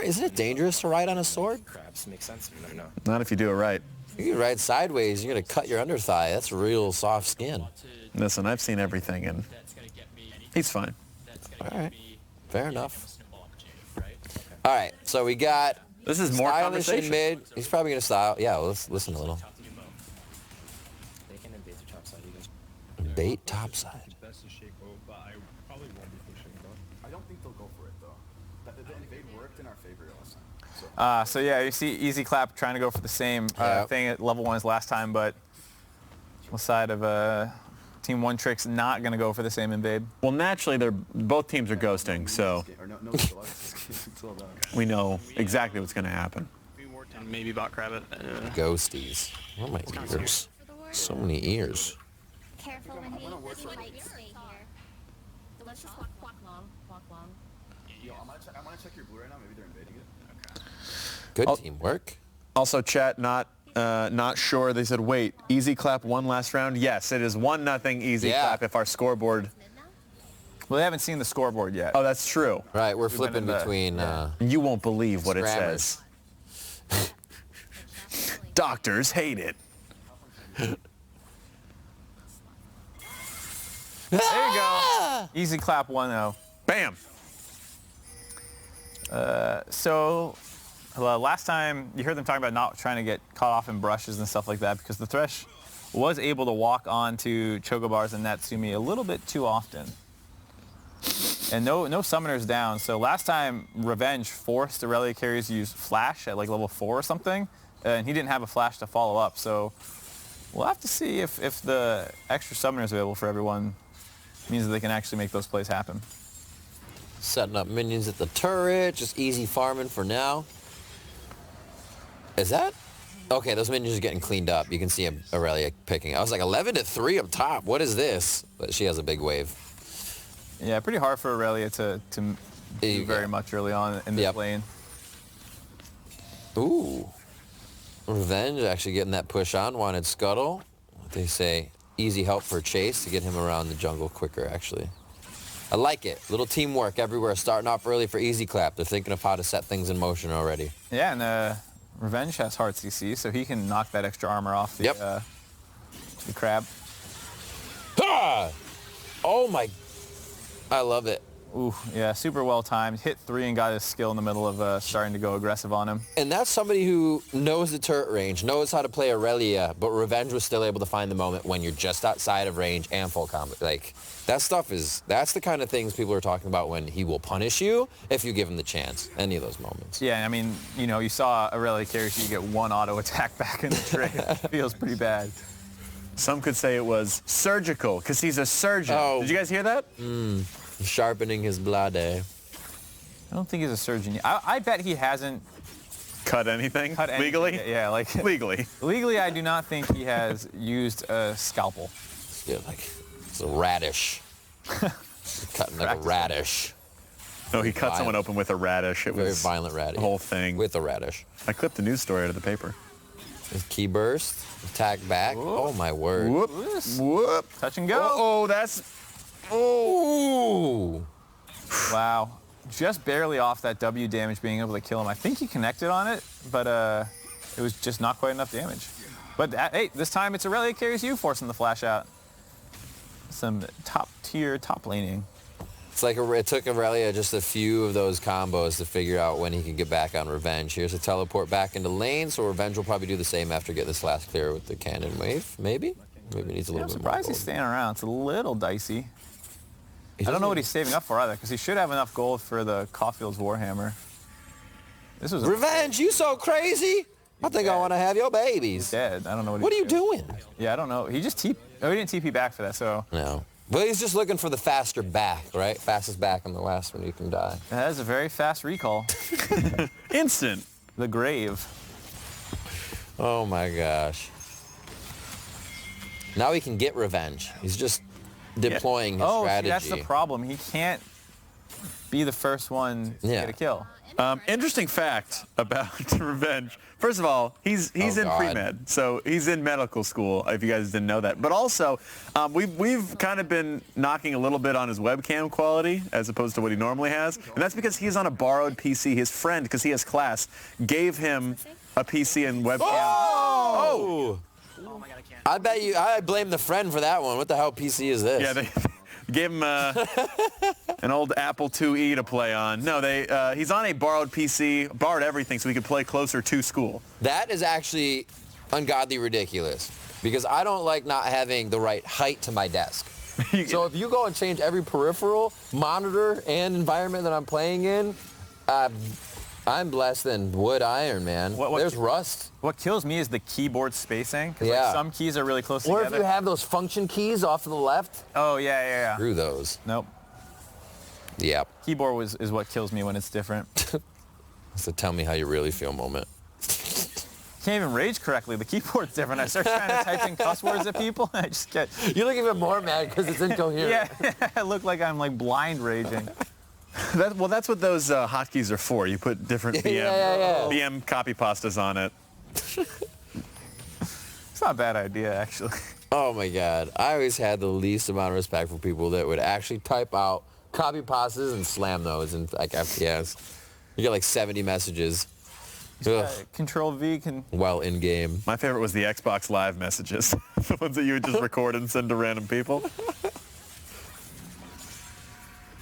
Isn't it dangerous to ride on a sword? Crabs make sense. No. Not if you do it right. You ride sideways, you're going to cut your under thigh. That's real soft skin. Listen, I've seen everything, and he's fine. All right. Fair enough. All right, so we got... This is more stylish in conversation. mid. He's probably going to style. Yeah, let's listen a little. Bait topside. I don't think they'll go for it, though. The invade worked in our favor last time. So yeah, you see Easy Clap trying to go for the same thing at level 1 as last time, but on the side of Team One Trick's not going to go for the same invade. Well, naturally, both teams are ghosting, so we know exactly what's going to happen. Maybe bot crab it. Ghosties. Oh my ears. So many ears. Careful when he might stay here. So let's just walk long. Yo, I'm gonna check your blue right now. Maybe they're invading it. Okay. Good teamwork. Also, chat, not sure. They said, wait, Easy Clap won last round? Yes, it is 1-0 Easy Clap if our scoreboard... Well, they haven't seen the scoreboard yet. Oh, that's true. Right, we're flipping between... You won't believe what it Scrammers. says. Doctors hate it. There you go. Easy Clap 1-0. Bam. So last time you heard them talking about not trying to get caught off in brushes and stuff like that because the Thresh was able to walk onto Chocobars and Natsumi a little bit too often. And no summoners down. So last time Revenge forced IrelliaCarriesU's flash at like level 4 or something, and he didn't have a flash to follow up. So we'll have to see if the extra summoners available for everyone means that they can actually make those plays happen. Setting up minions at the turret, just easy farming for now. Is that? Okay, those minions are getting cleaned up. You can see Irelia picking. I was like 11-3 up top. What is this? But she has a big wave. Yeah, pretty hard for Irelia to do very much early on in this lane. Ooh. Revenge actually getting that push on. Wanted Scuttle. They say easy help for Chase to get him around the jungle quicker, actually. I like it. Little teamwork everywhere. Starting off early for Easy Clap. They're thinking of how to set things in motion already. Yeah, and Revenge has Heart CC, so he can knock that extra armor off the crab. Ah! Oh my... I love it. Ooh, yeah, super well timed. Hit 3 and got his skill in the middle of starting to go aggressive on him. And that's somebody who knows the turret range, knows how to play Irelia, but Revenge was still able to find the moment when you're just outside of range and full combat. Like, that stuff is, that's the kind of things people are talking about when he will punish you if you give him the chance. Any of those moments. Yeah, I mean, you know, you saw IrelliaCarriesU get 1 auto attack back in the trade. It feels pretty bad. Some could say it was surgical, because he's a surgeon. Oh. Did you guys hear that? Sharpening his blade. I don't think he's a surgeon yet. I bet he hasn't cut anything legally? Yeah, like legally. Legally, I do not think he has used a scalpel. Yeah, like it's a radish. Cutting like a radish. No, he cut someone open with a radish. It Very was violent radish. The whole thing. With a radish. I clipped the news story out of the paper. Key burst, attack back. Whoop. Oh my word. Whoop. Whoop. Touch and go. Oh, that's... Oh. Wow. Just barely off that W damage being able to kill him. I think he connected on it, but it was just not quite enough damage. But hey, this time it's IrelliaCarriesU forcing the flash out. Some top tier top laning. It's like it took Irelia just a few of those combos to figure out when he can get back on Revenge. Here's a teleport back into lane, so Revenge will probably do the same after getting this last clear with the cannon wave, maybe? Maybe needs a little bit more. I'm surprised he's staying around. It's a little dicey. I don't know what he's saving up for either, because he should have enough gold for the Caulfield's Warhammer. This was Revenge, you so crazy? I think I want to have your babies. He's dead. I don't know what are you doing? Yeah, I don't know. He just he didn't TP back for that, so. No. Well, he's just looking for the faster back, right? Fastest back in the last one you can die. That is a very fast recall. Instant. The grave. Oh my gosh. Now he can get Revenge. He's just deploying his strategy. See, that's the problem. He can't be the first one to Yeah. get a kill. Interesting fact about Revenge. First of all, he's in God. pre-med, so he's in medical school, if you guys didn't know that. But also, we've kind of been knocking a little bit on his webcam quality as opposed to what he normally has. And that's because he's on a borrowed PC. His friend, because he has class, gave him a PC and webcam. Oh! Oh my god, I can't. I bet you, I blame the friend for that one. What the hell PC is this? Yeah, they gave him an old Apple IIe to play on. No, he's on a borrowed PC, borrowed everything so he could play closer to school. That is actually ungodly ridiculous because I don't like not having the right height to my desk. So if you go and change every peripheral, monitor, and environment that I'm playing in, I'm less than wood iron, man. There's rust. What kills me is the keyboard spacing. 'Cause, Yeah. like, some keys are really close Or together. if you have those function keys off to the left, Oh, yeah. screw those. Nope. Yep. Keyboard is what kills me when it's different. So tell me how you really feel moment. Can't even rage correctly. The keyboard's different. I start trying to type in cuss words at people, and I just get... You look even more mad because it's incoherent. Yeah, I look like I'm like blind raging. That's what those hotkeys are for. You put different BM copy pastas on it. It's not a bad idea, actually. Oh my God. I always had the least amount of respect for people that would actually type out copy pastas and slam those in like FPS. You get like 70 messages. Ugh. Control V can... Well, in game. My favorite was the Xbox Live messages, the ones that you would just record and send to random people.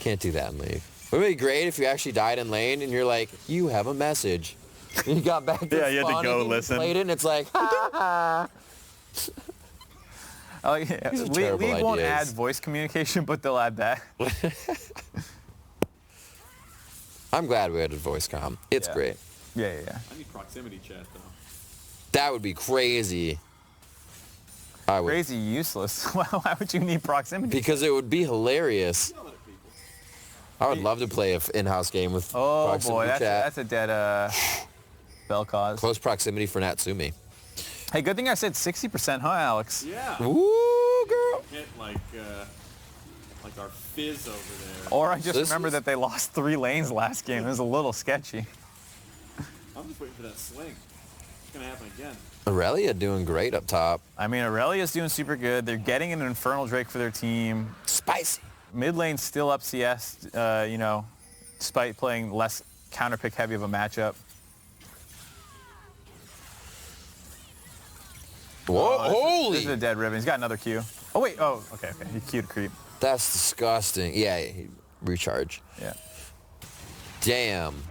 Can't do that in League. Would it be great if you actually died in lane and you're like, you have a message. And you got back to Yeah, you had to spawning go and you listen. played it and it's like, ha ha. Oh, yeah. These are terrible League won't add ideas. voice communication, but they'll add that. I'm glad we added voice comm. It's Yeah. great. Yeah. I need proximity chat, though. That would be crazy. I would. Crazy useless. Why would you need proximity? Because it would be hilarious. I would love to play an in-house game with Oh, proximity boy. chat. That's a dead bell cause. Close proximity for Natsumi. Hey, good thing I said 60%, huh, Alex? Yeah. Ooh, girl. Hit like our fizz over there. Or I just This remember is- that they lost 3 lanes last game. It was a little sketchy. I'm just waiting for that swing. It's gonna happen again. Aurelia doing great up top. I mean, Irelia's doing super good. They're getting an Infernal Drake for their team. Spicy. Mid lane's still up CS, despite playing less counterpick heavy of a matchup. Whoa, This is a holy. dead Riven. He's got another Q. Oh, wait. Oh, okay. He Q'd creep. That's disgusting. Yeah, recharge. Yeah. Damn.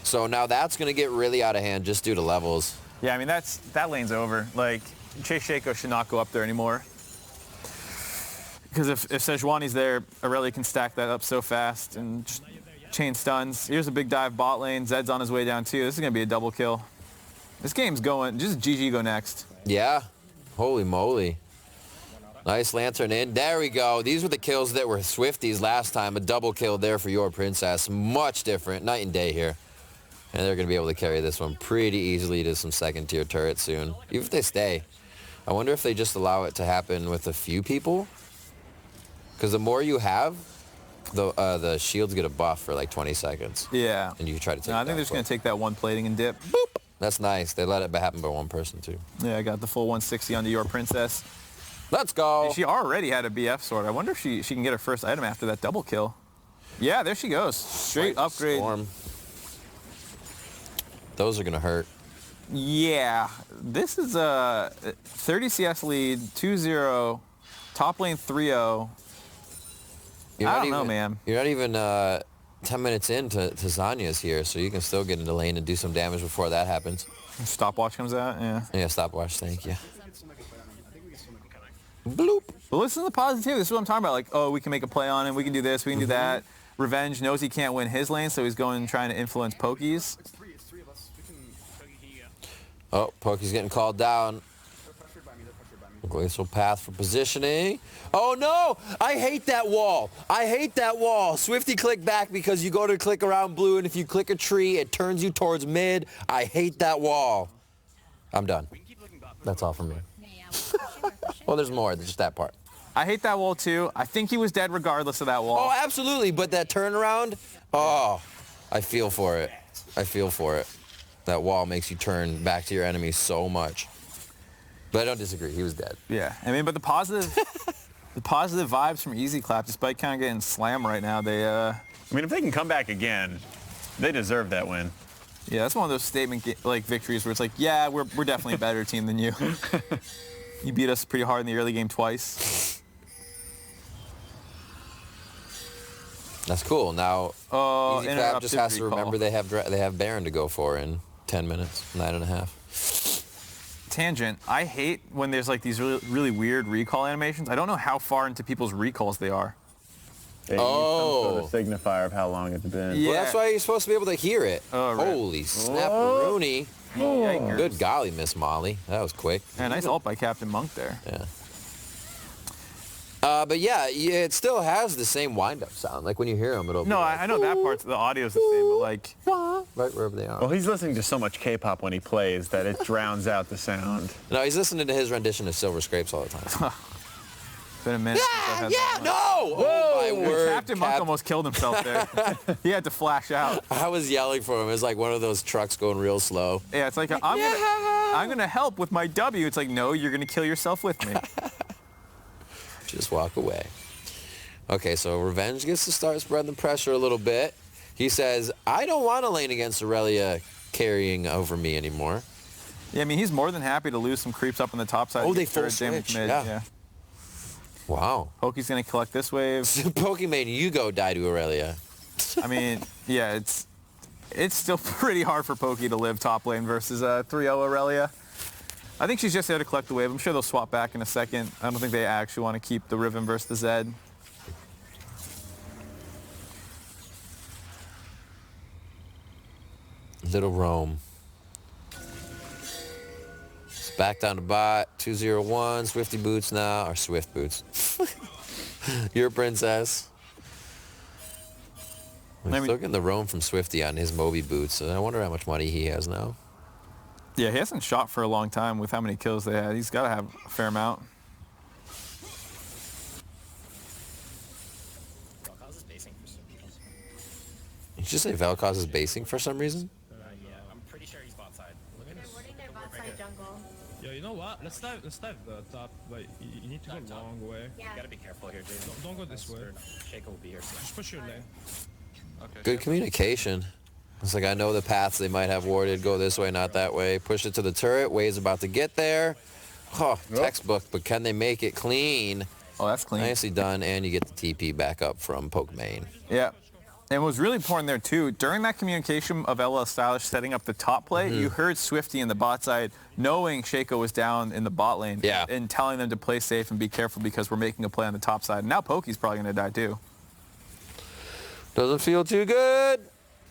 So now that's going to get really out of hand just due to levels. Yeah, I mean, that lane's over. Like, ChaseShaco should not go up there anymore. Because if Sejuani's there, Irelia can stack that up so fast and just chain stuns. Here's a big dive bot lane. Zed's on his way down too. This is going to be a double kill. This game's going. Just GG go next. Yeah. Holy moly. Nice Lantern in. There we go. These were the kills that were Swifties last time. A double kill there for your princess. Much different. Night and day here. And they're going to be able to carry this one pretty easily to some second-tier turrets soon. Even if they stay. I wonder if they just allow it to happen with a few people. Because the more you have, the shields get a buff for like 20 seconds. Yeah. And you can try to take No, I think that they're just going quick. to take that one plating and dip. That's nice. They let it happen by one person, too. Yeah, I got the full 160 onto your princess. Let's go. And she already had a BF sword. I wonder if she can get her first item after that double kill. Yeah, there she goes. Straight upgrade. Storm. Those are going to hurt. Yeah, this is a 30 CS lead, 2-0, top lane 3-0. I don't know, man. You're not even 10 minutes into Zanya's here, so you can still get into lane and do some damage before that happens. Stopwatch comes out, yeah. Yeah, stopwatch, thank you. Bloop. But listen to the positivity. This is what I'm talking about. Like, oh, we can make a play on him. We can do this. We can do that. Revenge knows he can't win his lane, so he's going trying to influence Pokies. It's three of us. We can. Oh, Poki's getting called down. They're pressured by me. Glacial path for positioning. Oh no! I hate that wall. I hate that wall. Swifty click back because you go to click around blue, and if you click a tree, it turns you towards mid. I hate that wall. I'm done. That's all from me. Yeah, we're pushing, we're pushing. Well, there's more than just that part. I hate that wall too. I think he was dead regardless of that wall. Oh, absolutely. But that turnaround, oh, I feel for it. I feel for it. That wall makes you turn back to your enemy so much. But I don't disagree. He was dead. Yeah. I mean, but the positive, the positive vibes from Easy Clap, despite kind of getting slammed right now, they. I mean, if they can come back again, they deserve that win. Yeah, that's one of those statement like victories where it's like, yeah, we're definitely a better team than you. You beat us pretty hard in the early game twice. That's cool. Now, Easy Clap just has to recall. remember they have Baron to go for in 10 minutes, 9.5. Tangent. I hate when there's like these really weird recall animations. I don't know how far into people's recalls they are. They need some sort of signifier of how long it's been. Yeah. Well, that's why you're supposed to be able to hear it. Oh, right. Holy snap-a-rooney. Yikers. Good golly, Miss Molly. That was quick. Yeah, nice ult by Captain Monk there. Yeah. But yeah, it still has the same wind-up sound. Like when you hear them, it'll be No, like, I know that part's the audio's the same, but like, right wherever they are. Well, he's listening to so much K-pop when he plays that it drowns out the sound. No, he's listening to his rendition of Silver Scrapes all the time. it's been a minute since I've had that one. No! Oh, my word. Captain Monk almost killed himself there. He had to flash out. I was yelling for him. It was like one of those trucks going real slow. Yeah, it's like, I'm gonna help with my W. It's like, no, you're gonna kill yourself with me. Just walk away. Okay, so Revenge gets to start spreading the pressure a little bit. He says, I don't want to lane against Irelia carrying over me anymore. Yeah, I mean, he's more than happy to lose some creeps up on the top side. Oh, to they get full turret damage switch, mid. yeah. Wow. Poki's gonna collect this wave. Pokimane, you go die to Irelia. I mean, yeah, it's still pretty hard for Poki to live top lane versus 3-0 Aurelia. I think she's just there to collect the wave. I'm sure they'll swap back in a second. I don't think they actually want to keep the Riven versus the Zed. Little Rome. It's back down to bot. 201. Swifty boots now. Or Swift boots. You're a princess. We're still getting the Rome from Swifty on his Moby boots. And I wonder how much money he has now. Yeah, he hasn't shot for a long time with how many kills they had. He's got to have a fair amount. Did you just say Vel'Koz is basing for some reason? Yeah, I'm pretty sure he's bot side. They're warding their bot side jungle. Yo, you know what? Let's dive the top. Like, you need to go a long way. Yeah. You gotta be careful here, dude. Don't go this way. Shaco will be here soon. Just push your lane. Okay. Good communication. It's like, I know the paths they might have warded. Go this way, not that way. Push it to the turret. Wave's about to get there. Oh, textbook, but can they make it clean? Oh, that's clean. Nicely done, and you get the TP back up from Pokimane. Yeah. And what was really important there, too, during that communication of LLStylish setting up the top play, you heard Swifty in the bot side knowing Shaco was down in the bot lane and telling them to play safe and be careful because we're making a play on the top side. And now Poki's probably going to die, too. Doesn't feel too good.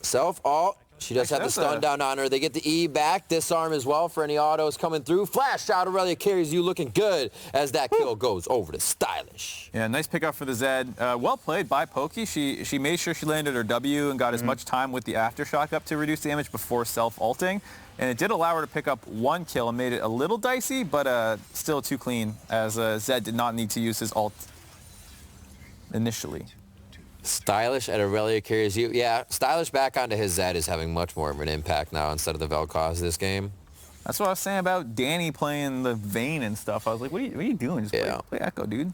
Self-alt. She does have the stun down on her. They get the E back. Disarm as well for any autos coming through. Flash shot. IrelliaCarriesU looking good as that kill goes over to Stylish. Yeah, nice pickup for the Zed. Well played by Poki. She made sure she landed her W and got as much time with the aftershock up to reduce damage before self-ulting. And it did allow her to pick up one kill and made it a little dicey, but still too clean as Zed did not need to use his ult initially. Stylish at IrelliaCarriesU. Yeah, Stylish back onto his Zed is having much more of an impact now instead of the Vel'Koz this game. That's what I was saying about Danny playing the Vayne and stuff. I was like, what are you doing? Just play Echo, dude.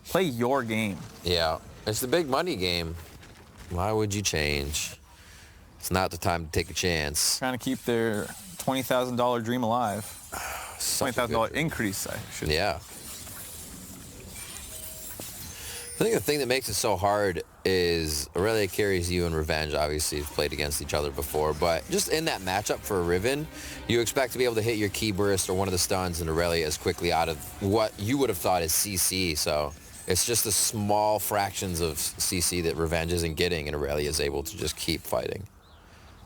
Play your game. Yeah, it's the big money game. Why would you change? It's not the time to take a chance. Trying to keep their $20,000 dream alive. $20,000 increase, I should say. Yeah. I think the thing that makes it so hard is IrelliaCarriesU and Revenge obviously have played against each other before, but just in that matchup for a Riven, you expect to be able to hit your key burst or one of the stuns in Irelia as quickly out of what you would have thought is CC, so it's just the small fractions of CC that Revenge isn't getting and Irelia is able to just keep fighting.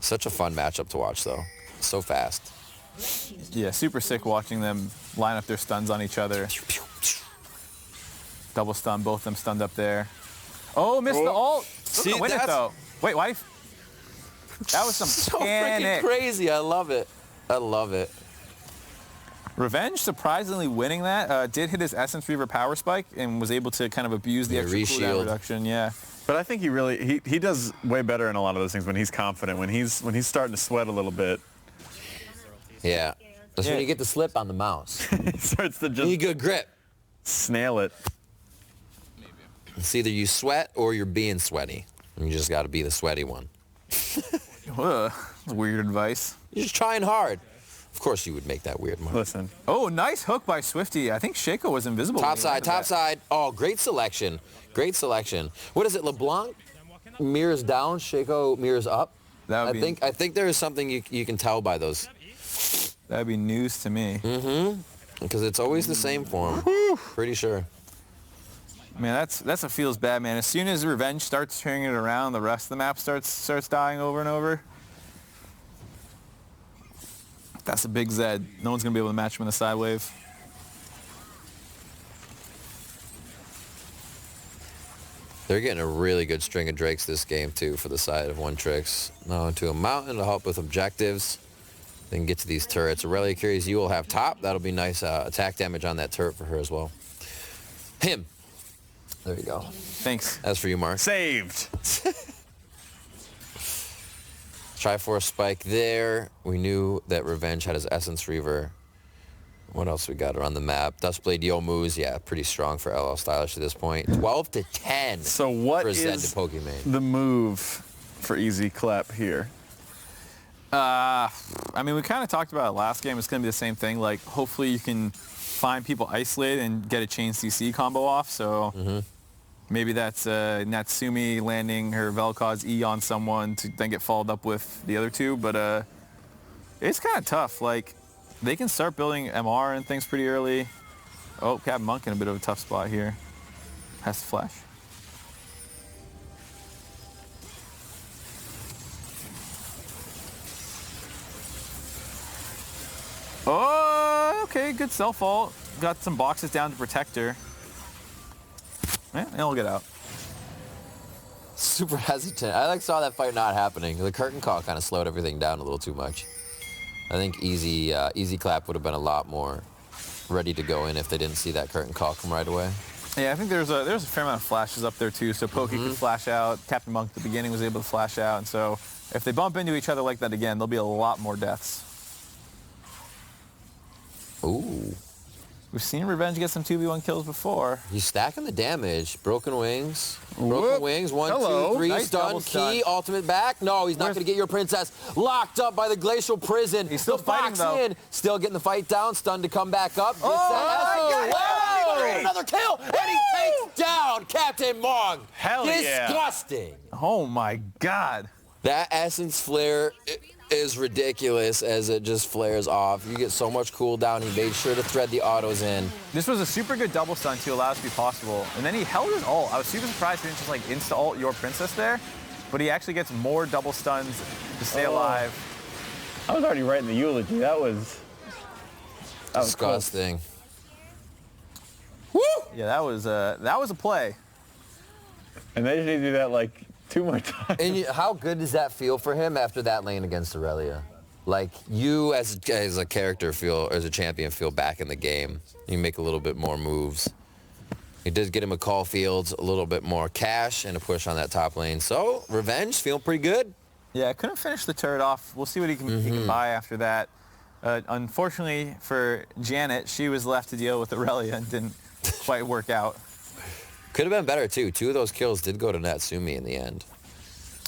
Such a fun matchup to watch though. So fast. Yeah, super sick watching them line up their stuns on each other. Double stun, both of them stunned up there. Oh, missed the ult. See, Win it though. Wait, why? That was some so panic. freaking crazy. I love it. I love it. Revenge surprisingly winning that. Did hit his Essence Reaver power spike and was able to kind of abuse the extra cooldown reshield. reduction. Yeah. But I think he does way better in a lot of those things when he's confident, when he's starting to sweat a little bit. Yeah. That's when you get the slip on the mouse. He starts to You just need good grip. snail it. It's either you sweat or you're being sweaty. You just got to be the sweaty one. Ugh, weird advice. You're just trying hard. Of course you would make that weird mark. Listen. Oh, nice hook by Swifty. I think Shaco was invisible. when Top he side, landed top that. side. Oh, great selection. Great selection. What is it? LeBlanc mirrors down, Shaco mirrors up. That would be, I think there is something you can tell by those. that'd be news to me. Because it's always the same for him. Pretty sure. Man, that's what feels bad, man. As soon as Revenge starts turning it around, the rest of the map starts dying over and over. That's a big Zed. No one's gonna be able to match him in the side wave. They're getting a really good string of Drakes this game, too, for the side of One Tricks. Now into a mountain to help with objectives. Then get to these turrets. IrelliaCarriesU will have top. That'll be nice attack damage on that turret for her as well. Him. There you go. Thanks. As for you, Mark. Saved. Triforce spike there. We knew that Revenge had his Essence Reaver. What else we got around the map? Dustblade Youmuu's, yeah, pretty strong for LLStylish at this point. 12 to 10 So what for Zed is to Pokimane. the move for Easy Clap here? I mean, we kind of talked about it last game. It's going to be the same thing. Like, hopefully you can find people isolated and get a chain CC combo off. So maybe that's Natsumi landing her Vel'Koz E on someone to then get followed up with the other two. But it's kind of tough. Like, they can start building MR and things pretty early. Oh, Captain Monk in a bit of a tough spot here. Has to flash. Oh, okay, good self-ult. Got some boxes down to protect her. Yeah, and we'll get out. Super hesitant. I saw that fight not happening. The curtain call kind of slowed everything down a little too much. I think Easy Clap would have been a lot more ready to go in if they didn't see that curtain call come right away. Yeah, I think there's a fair amount of flashes up there too. So Poki could flash out. Captain Monk at the beginning was able to flash out, and so if they bump into each other like that again, there'll be a lot more deaths. Ooh. We've seen Revenge get some 2v1 kills before. He's stacking the damage. Broken wings. Whoop. Broken wings. One, Hello. two, three. Nice Stun. double stun. Key. Ultimate back. No, he's not Where's- going to get your princess. Locked up by the glacial prison. He's still The fighting, fox though. in. Still getting the fight down. Stun to come back up. Oh, my God. Whoa! Another kill. And he takes down Captain Mong. Hell yeah. Disgusting. Oh my God. That Essence Flare is ridiculous as it just flares off. You get so much cooldown. He made sure to thread the autos in. This was a super good double stun to allow it to be possible. And then he held his ult. I was super surprised he didn't just like insta-ult your princess there. But he actually gets more double stuns to stay alive. I was already writing the eulogy. That was Disgusting. Woo! Yeah, that was a play. And they just need to do that like 2 more times. And how good does that feel for him after that lane against Irelia? Like, you as a character feel, as a champion, feel back in the game. You make a little bit more moves. He did get him a call fields, a little bit more cash, and a push on that top lane. So, Revenge, feeling pretty good. Yeah, couldn't finish the turret off. We'll see what he can buy after that. Unfortunately for Janet, she was left to deal with Irelia and didn't quite work out. Could have been better, too. 2 of those kills did go to Natsumi in the end.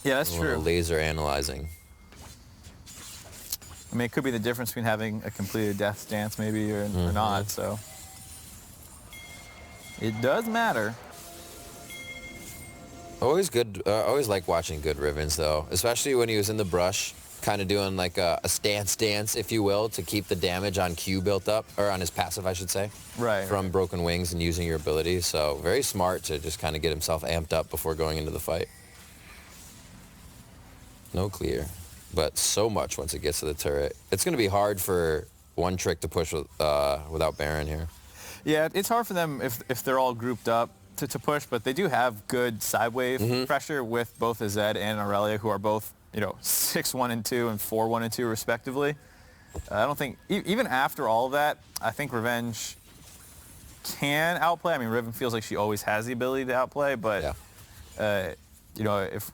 Yeah, that's A little true. laser analyzing. I mean, it could be the difference between having a completed death stance maybe or not, so. It does matter. Always good. Always like watching good Rivens, though, especially when he was in the brush, kind of doing like a stance, if you will, to keep the damage on Q built up, or on his passive, I should say, Right. from Broken Wings and using your abilities. So very smart to just kind of get himself amped up before going into the fight. No clear, but so much once it gets to the turret. It's going to be hard for One Trick to push without Baron here. Yeah, it's hard for them if they're all grouped up to push, but they do have good side wave pressure with both Zed and Irelia, who are both, 6-1 and 2 and 4-1 and 2 respectively. I don't think, even after all of that, I think Revenge can outplay. I mean, Riven feels like she always has the ability to outplay, but, you know, if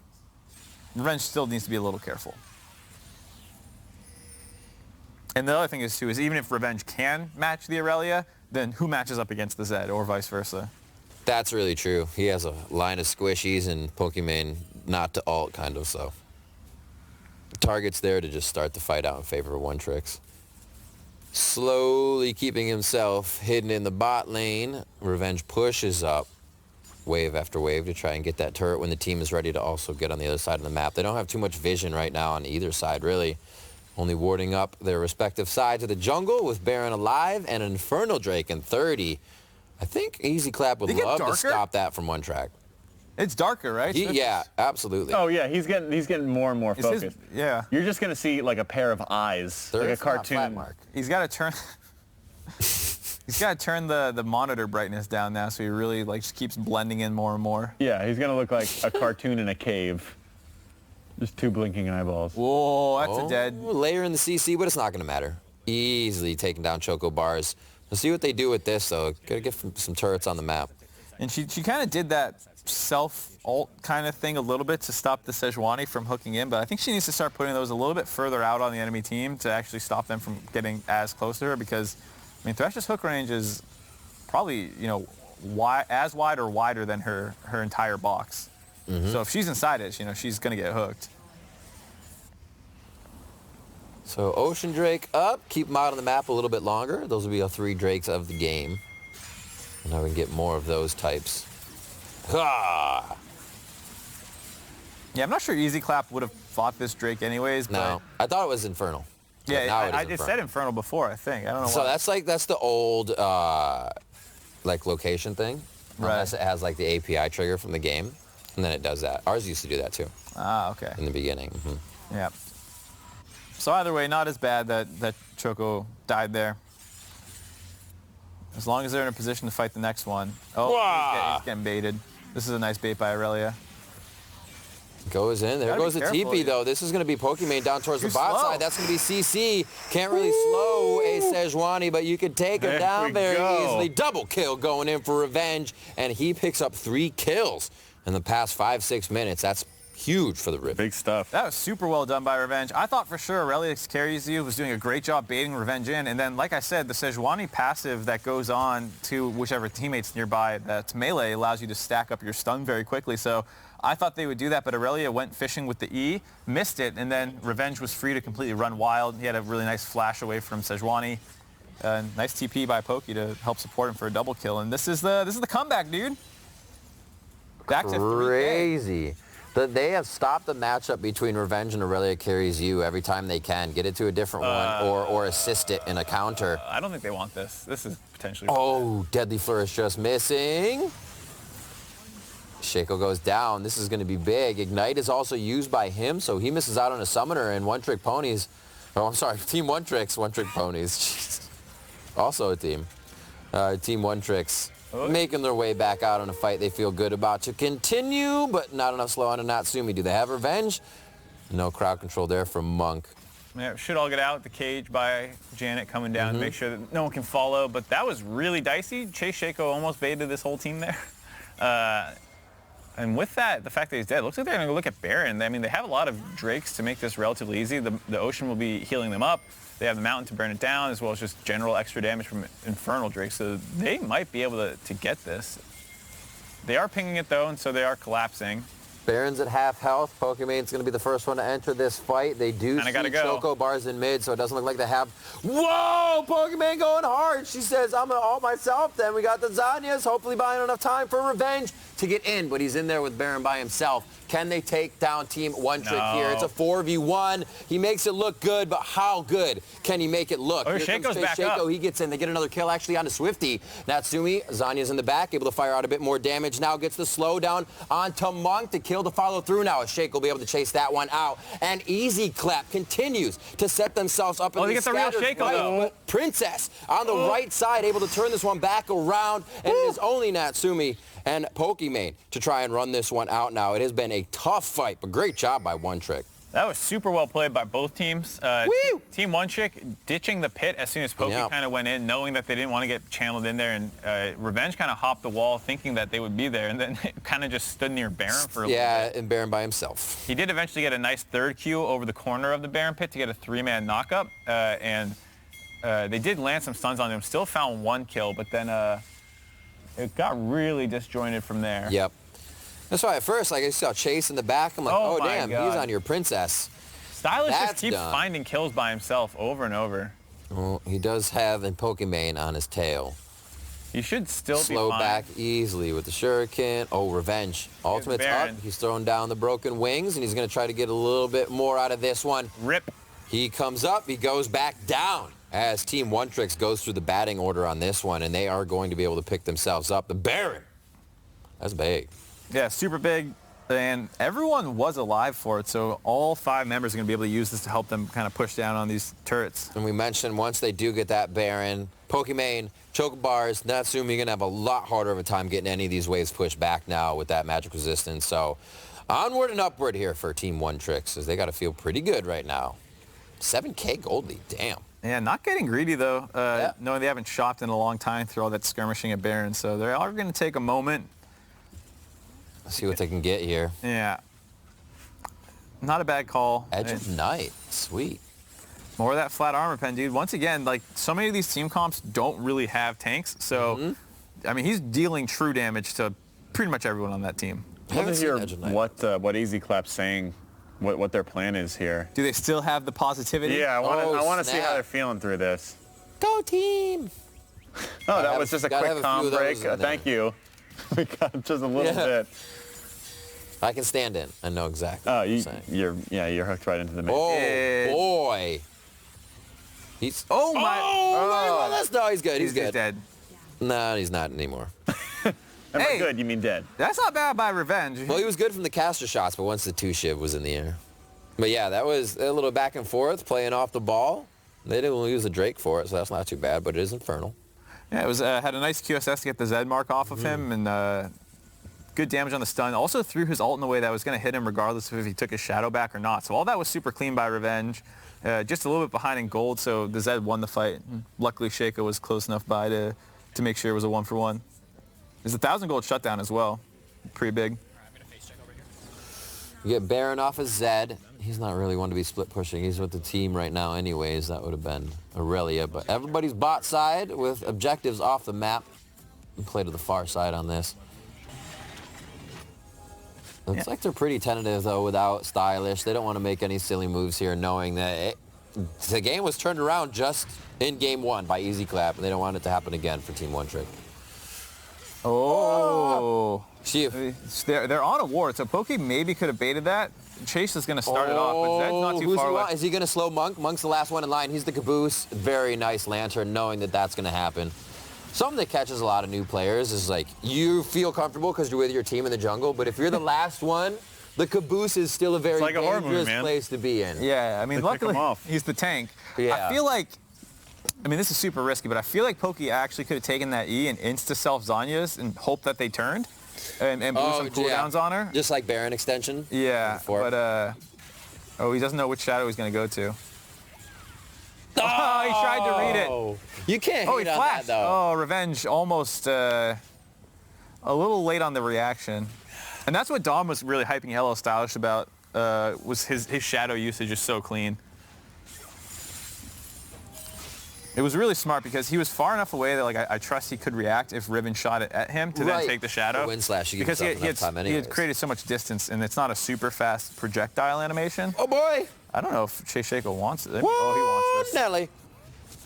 Revenge still needs to be a little careful. And the other thing is, too, is even if Revenge can match the Irelia, then who matches up against the Zed or vice versa? That's really true. He has a line of squishies and Pokimane not to alt, kind of, so. Target's there to just start the fight out in favor of One Tricks. Slowly keeping himself hidden in the bot lane. Revenge pushes up wave after wave to try and get that turret when the team is ready to also get on the other side of the map. They don't have too much vision right now on either side, really. Only warding up their respective sides of the jungle with Baron alive and an Infernal Drake in 30. I think Easy Clap would love to stop that from one track. It's darker, right? Yeah, absolutely. Oh yeah, he's getting more and more focused. Yeah. You're just gonna see like a pair of eyes, like a cartoon. Mark. He's got to turn. He's got to turn the monitor brightness down now, so he really like just keeps blending in more and more. Yeah, he's gonna look like a cartoon in a cave. Just two blinking eyeballs. Whoa, that's a dead. Layer in the CC, but it's not gonna matter. Easily taking down CHOCOBars. Let's see what they do with this, though. Gotta get some turrets on the map. And she kind of did that self-ult kind of thing a little bit to stop the Sejuani from hooking in, but I think she needs to start putting those a little bit further out on the enemy team to actually stop them from getting as close to her, because, I mean, Thresh's hook range is probably, you know, as wide or wider than her entire box. So if she's inside it, you know, she's going to get hooked. So Ocean Drake up, keep them out on the map a little bit longer. Those will be our 3 Drakes of the game. And now we can get more of those types. Ha! Yeah, I'm not sure Easy Clap would have fought this Drake anyways. No, I thought it was Infernal. Yeah, now it said Infernal before, I think. I don't know So why. that's the old like location thing. Right. Unless it has like the API trigger from the game, and then it does that. Ours used to do that too Ah, okay. in the beginning. Yeah. So either way, not as bad that Choco died there. As long as they're in a position to fight the next one. Oh, he's getting baited. This is a nice bait by Irelia. Goes in. There Gotta goes be the careful, TP, yeah. though. This is going to be Pokimane down towards the Too bot slow. side. That's going to be CC. Can't really slow a Sejuani, but you can take him There down we very go. easily. Double kill going in for Revenge, and he picks up 3 kills in the past 5-6 minutes. That's huge for the Rift. Big stuff. That was super well done by Revenge. I thought for sure IrelliaCarriesU was doing a great job baiting Revenge in, and then, like I said, the Sejuani passive that goes on to whichever teammates nearby that's melee allows you to stack up your stun very quickly. So I thought they would do that, but Irelia went fishing with the E, missed it, and then Revenge was free to completely run wild. He had a really nice flash away from Sejuani. Nice TP by Poki to help support him for a double kill, and this is the comeback, dude. Back to 3K. Crazy. They have stopped the matchup between Revenge and IrelliaCarriesU every time they can. Get it to a different one or assist it in a counter. I don't think they want this. This is potentially... Oh, Deadly Flourish just missing. Shaco goes down. This is going to be big. Ignite is also used by him, so he misses out on a summoner, and One Trick Ponies... Oh, I'm sorry. Team One Tricks, One Trick Ponies. Jeez. Also a team. Team One Tricks making their way back out on a fight they feel good about to continue, but not enough slow on to Natsumi. Do they have Revenge? No crowd control there from Monk. Yeah, should all get out. The cage by Janet coming down to make sure that no one can follow. But that was really dicey. ChaseShaco almost baited this whole team there. And with that, the fact that he's dead, looks like they're going to look at Baron. I mean, they have a lot of Drakes to make this relatively easy. The Ocean will be healing them up. They have the Mountain to burn it down, as well as just general extra damage from Infernal Drake. So they might be able to get this. They are pinging it, though, and so they are collapsing. Baron's at half health. Pokimane's going to be the first one to enter this fight. They do see CHOCOBars in mid, so it doesn't look like they have... Whoa! Pokimane going hard. She says, I'm all myself. Then we got the Zanyas, hopefully buying enough time for Revenge to get in, but he's in there with Baron by himself. Can they take down Team One Trick here? It's a 4v1. He makes it look good, but how good can he make it look? Oh, Here comes Shaco's back ChaseShaco. up. He gets in. They get another kill actually onto Swifty. Natsumi, Zanya's in the back, able to fire out a bit more damage. Now gets the slowdown onto Monk to kill to follow through now. As Shaco will be able to chase that one out. And Easy Clap continues to set themselves up in they the get the real scattered Shaco, fight. though. Princess on the right side, able to turn this one back around. And it is only Natsumi and Pokimane to try and run this one out now. It has been a tough fight, but great job by One Trick. That was super well played by both teams. Woo! Team One Chick ditching the pit as soon as Poki Yeah. kind of went in, knowing that they didn't want to get channeled in there, and Revenge kind of hopped the wall thinking that they would be there, and then kind of just stood near Baron for a little Yeah, bit. and Baron by himself. He did eventually get a nice third Q over the corner of the Baron pit to get a 3-man knockup, and they did land some stuns on him, still found 1 kill, but then it got really disjointed from there. Yep. That's why at first, like, I saw Chase in the back. I'm like, Oh oh, my damn, God. he's on your princess. Stylish just That's keeps done. finding kills by himself over and over. Well, he does have a Pokimane on his tail. He should still Slow be fine. back easily with the shuriken. Oh, Revenge. Ultimate's up. Baron. He's throwing down the broken wings, and he's going to try to get a little bit more out of this one. Rip. He comes up. He goes back down as Team One Tricks goes through the batting order on this one, and they are going to be able to pick themselves up. The Baron. That's big. Yeah, super big. And everyone was alive for it, so all 5 members are going to be able to use this to help them kind of push down on these turrets. And we mentioned once they do get that Baron, Pokimane, Chocobars, Natsumi, you're going to have a lot harder of a time getting any of these waves pushed back now with that magic resistance. So onward and upward here for Team One Tricks, as they got to feel pretty good right now. 7K gold lead, damn. Yeah, not getting greedy, though, Yeah. knowing they haven't shopped in a long time through all that skirmishing at Baron. So they are going to take a moment. Let's see what they can get here. Yeah. Not a bad call. Edge of Night, sweet. More of that flat armor pen, dude. Once again, like, so many of these team comps don't really have tanks. So, I mean, he's dealing true damage to pretty much everyone on that team. I I'd haven't love to seen hear Edge of Night. what Easy Clap's saying, what their plan is here. Do they still have the positivity? Yeah, I want to see snap. how they're feeling through this. Go team! Oh, that have- was just a gotta quick have a few calm of those break. in there. Thank you. We got just a little Yeah. bit. I can stand in. I know exactly Oh, what you're saying. you're hooked right into the main. Oh, Yeah. boy. He's... Oh, my. Oh, that's, no, he's good. He's He's good. dead. No, he's not anymore. And by Hey. good, you mean dead. That's not bad by Revenge. Well, he was good from the caster shots, but once the 2-shiv was in the air. But yeah, that was a little back and forth, playing off the ball. They didn't use the Drake for it, so that's not too bad, but it is Infernal. Yeah, it was had a nice QSS to get the Z mark off of him, and good damage on the stun. Also threw his ult in a way that was going to hit him regardless of if he took his shadow back or not. So all that was super clean by Revenge. Just a little bit behind in gold, so the Z won the fight. Luckily, Shaco was close enough by to make sure it was a 1-for-1. There's a 1,000 gold shutdown as well. Pretty big. I'm gonna face check over here. You get Baron off of Zed. He's not really one to be split pushing. He's with the team right now anyways. That would have been Irelia. But everybody's bot side with objectives off the map. And play to the far side on this. Looks like they're pretty tentative, though, without Stylish. They don't want to make any silly moves here, knowing that the game was turned around just in game 1 by Easy Clap, and they don't want it to happen again for Team One Trick. Oh. See, They're on a ward, so Poki maybe could have baited that. Chase is going to start it off, but Zed's not too who's far he away. want? Is he going to slow Monk? Monk's the last one in line. He's the caboose. Very nice lantern, knowing that that's going to happen. Something that catches a lot of new players is like, you feel comfortable because you're with your team in the jungle, but if you're the last one, the caboose is still a very like a horror movie, dangerous man. place to be in. Yeah, I mean, They pick him luckily off. he's the tank. Yeah. I feel like, I mean, this is super risky, but I feel like Poki actually could have taken that E and insta-self Zanya's and hoped that they turned and blew some cooldowns on her. Just like Baron extension. Yeah, Before. but, oh, he doesn't know which shadow he's going to go to. Oh, he tried to read it. You can't Oh, hate he on that, flashed. though. Oh, Revenge almost a little late on the reaction. And that's what Dom was really hyping LLStylish about, was his shadow usage is so clean. It was really smart because he was far enough away that like I trust he could react if Riven shot it at him to then Right. take the shadow. The wind slash, you give because yourself enough time he had anyways. created so much distance, and it's not a super fast projectile animation. Oh, boy. I don't know if ChaseShaco wants it. Whoa, Oh, he wants this. Nelly.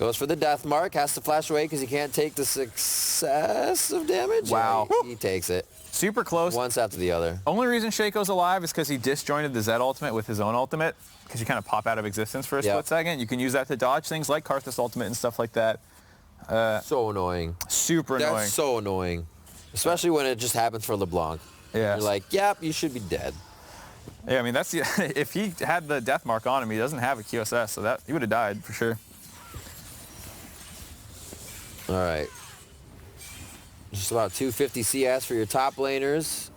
Goes for the death mark. Has to flash away because he can't take the success of damage. Wow. Yeah, he takes it. Super close. Once after the other. Only reason Shaco's alive is because he disjointed the Z ultimate with his own ultimate, because you kind of pop out of existence for a Yep. split second. You can use that to dodge things like Karthus ultimate and stuff like that. So annoying. Super annoying. That's so annoying. Especially when it just happens for LeBlanc. Yeah. You're like, yep, you should be dead. Yeah, I mean, that's the, if he had the death mark on him, he doesn't have a QSS, so that he would have died for sure. All right. Just about 250 CS for your top laners.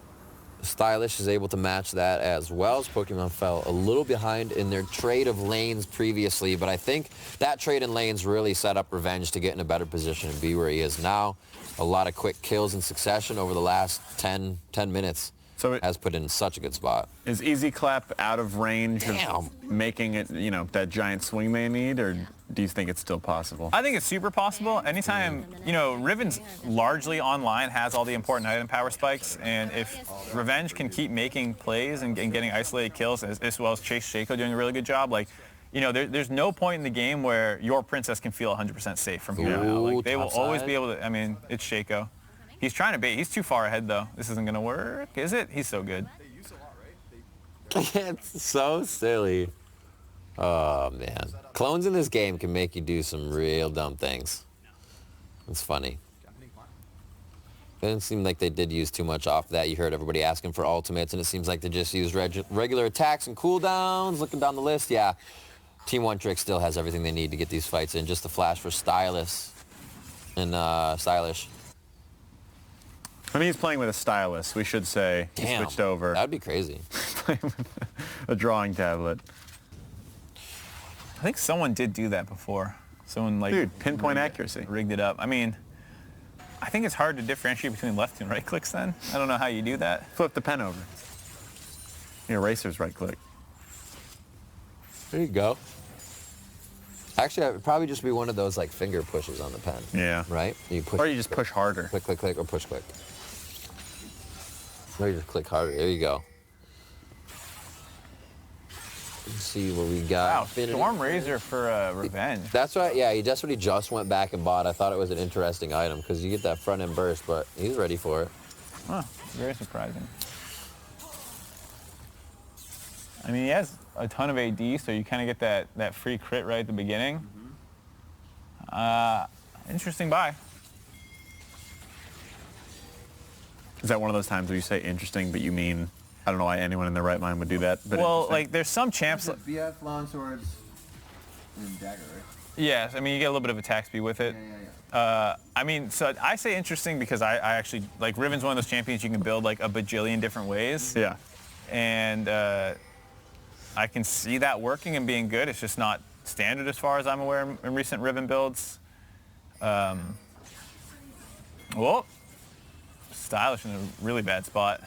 Stylish is able to match that as well, as Pokimane fell a little behind in their trade of lanes previously, but I think that trade in lanes really set up Revenge to get in a better position and be where he is now. A lot of quick kills in succession over the last 10 minutes. So has put in such a good spot. Is Easy Clap out of range Damn. of making it, you know, that giant swing they need, or do you think it's still possible? I think it's super possible. Anytime, you know, Riven's largely online, has all the important item power spikes, and if Revenge can keep making plays and getting isolated kills, as well as ChaseShaco doing a really good job, like, you know, there's no point in the game where your princess can feel 100% safe from here on out. Like, they will always be able to, I mean, it's Shaco. He's trying to bait. He's too far ahead, though. This isn't going to work, is it? He's so good. They use a lot, right? It's so silly. Oh, man. Clones in this game can make you do some real dumb things. It's funny. It didn't seem like they did use too much off that. You heard everybody asking for ultimates, and it seems like they just used regular attacks and cooldowns. Looking down the list, yeah. Team One Trick still has everything they need to get these fights in. Just a flash for Stylish and Stylish. I mean, he's playing with a stylus. We should say he Damn, switched over. That'd be crazy. Playing with a drawing tablet. I think someone did do that before. Someone, like... Dude, pinpoint accuracy. Rigged it up. I mean, I think it's hard to differentiate between left and right clicks then. I don't know how you do that. Flip the pen over. Your eraser's right click. There you go. Actually, it would probably just be one of those like finger pushes on the pen. Yeah. Right? You push. Or you just push harder. Click, click, click, or push, click. Or you just click harder. There you go. Let's see what we got. Wow, Infinity. Storm Razor for Revenge. That's right. Yeah, that's what he just went back and bought. I thought it was an interesting item because you get that front end burst, but he's ready for it. Huh, very surprising. I mean, he has a ton of AD, so you kind of get that free crit right at the beginning. Interesting buy. Is that one of those times where you say interesting, but you mean, I don't know why anyone in their right mind would do that. But Well, interesting. like, there's some champs... BF, long swords, and dagger, right? Yeah, I mean, you get a little bit of attack speed with it. I mean, so I say interesting because I actually, like, Riven's one of those champions you can build, like, a bajillion different ways. Yeah. And I can see that working and being good. It's just not standard as far as I'm aware in recent Riven builds. Well, Stylish in a really bad spot.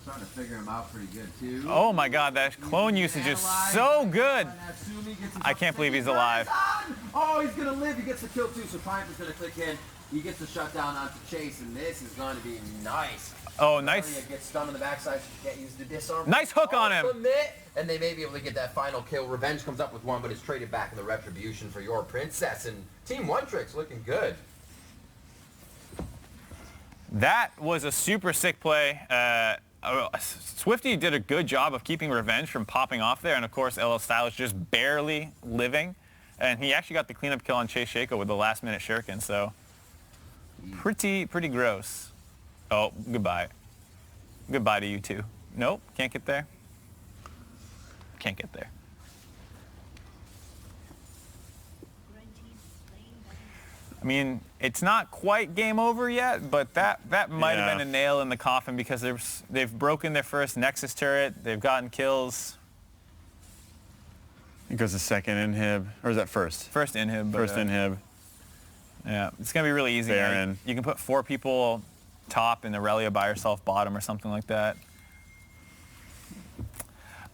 Starting to figure him out pretty good too. Oh my God, that clone usage is so good. I can't believe he's alive. Oh, he's gonna live. He gets the kill too. So Triumph is gonna click in. He gets the shutdown onto Chase, and this is going to be nice. Oh, nice. Ilya gets stunned on the backside. So she can't use the disarm. Nice hook on him. And they may be able to get that final kill. Revenge comes up with one, but it's traded back in the retribution for your princess. And Team One Trick's looking good. That was a super sick play. Swifty did a good job of keeping Revenge from popping off there, and of course LLStylish just barely living, and he actually got the cleanup kill on ChaseShaco with the last minute shuriken, so pretty gross. Oh, goodbye. Goodbye to you too. Nope, can't get there. Can't get there. I mean, it's not quite game over yet, but that might have been a nail in the coffin because they've broken their first Nexus turret. They've gotten kills. It goes to second inhib, or is that first? First inhib. But, First inhib. Yeah, it's going to be really easy. Baron. You can put 4 people top and Irelia by herself bottom or something like that.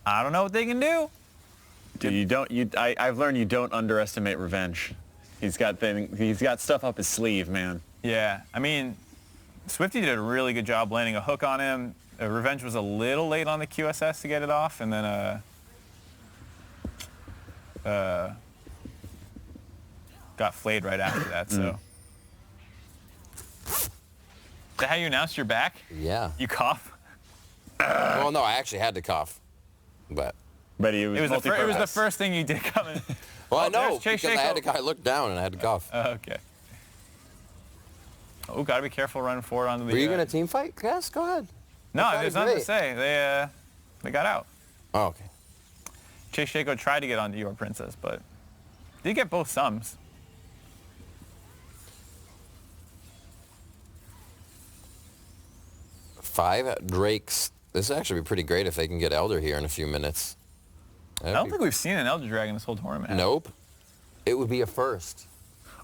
I don't know what they can do. Dude, I've learned you don't underestimate Revenge. He's got stuff up his sleeve, man. Yeah, I mean, Swifty did a really good job landing a hook on him. Revenge was a little late on the QSS to get it off, and then got flayed right after that. So, is that how you announced you're back? Yeah. You cough? Well, no, I actually had to cough, but It was the first thing you did coming. well, I Oh, know there's because ChaseShaco. I looked down and I had to cough. Okay. Oh, gotta be careful running forward onto the. Were you gonna team fight? Yes, go ahead. No, That there's sounded nothing to say. They got out. Oh, okay. ChaseShaco tried to get onto your princess, but did get both sums. 5 Drakes. This would actually be pretty great if they can get Elder here in a few minutes. I don't think we've seen an Elder Dragon this whole tournament. Nope. It would be a first.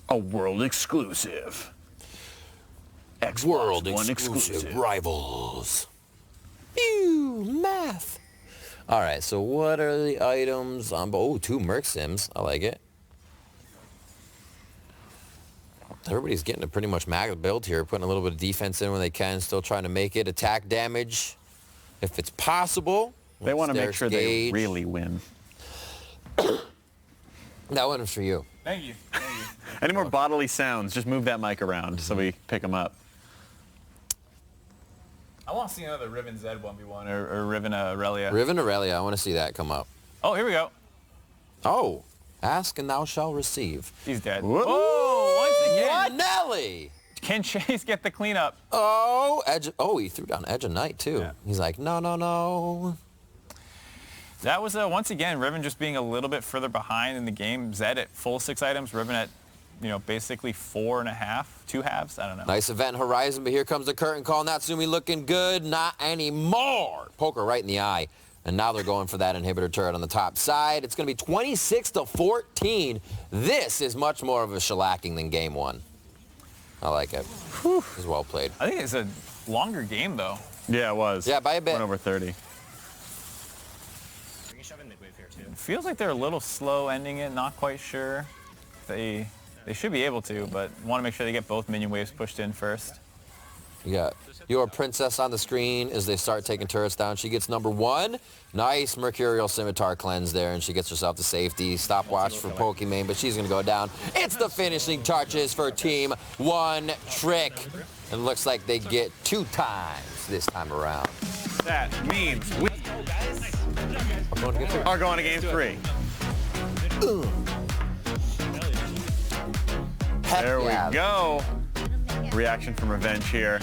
A world exclusive. Xbox World One exclusive rivals. Ew, math. All right, so what are the items on... Oh, 2 Merc Sims. I like it. Everybody's getting a pretty much max build here, putting a little bit of defense in when they can, still trying to make it. Attack damage, if it's possible. They want to make sure gauge. they really win. That one was for you. Thank you. Thank you. Any more bodily sounds, just move that mic around so we pick them up. I want to see another Riven Zed 1v1 or Riven Irelia. Riven Aurelia, I want to see that come up. Oh, here we go. Oh, ask and thou shalt receive. He's dead. Whoop. Oh, once again. What? Nelly! Can Chase get the cleanup? Oh, Edge. Oh, he threw down Edge of Night, too. Yeah. He's like, no, no, no. That was, once again, Riven just being a little bit further behind in the game. Zed at full 6 items, Riven at, basically 4.5, 2 halves. I don't know. Nice event Horizon, but here comes the curtain call. Natsumi looking good. Not anymore. Poker right in the eye. And now they're going for that inhibitor turret on the top side. It's going to be 26-14. This is much more of a shellacking than game 1. I like it. Whew. It was well played. I think it's a longer game, though. Yeah, it was. Yeah, by a bit. Went over 30. We can shove in midwave here, too. Feels like they're a little slow ending it. Not quite sure. They should be able to, but want to make sure they get both minion waves pushed in first. You got your princess on the screen as they start taking turrets down. She gets number 1. Nice Mercurial Scimitar cleanse there, and she gets herself to safety. Stopwatch for Pokimane, but she's going to go down. It's the finishing touches for Team One Trick. And looks like they get 2 times this time around. That means we are going to game 3. Heck There yeah. we go. Reaction from Revenge here.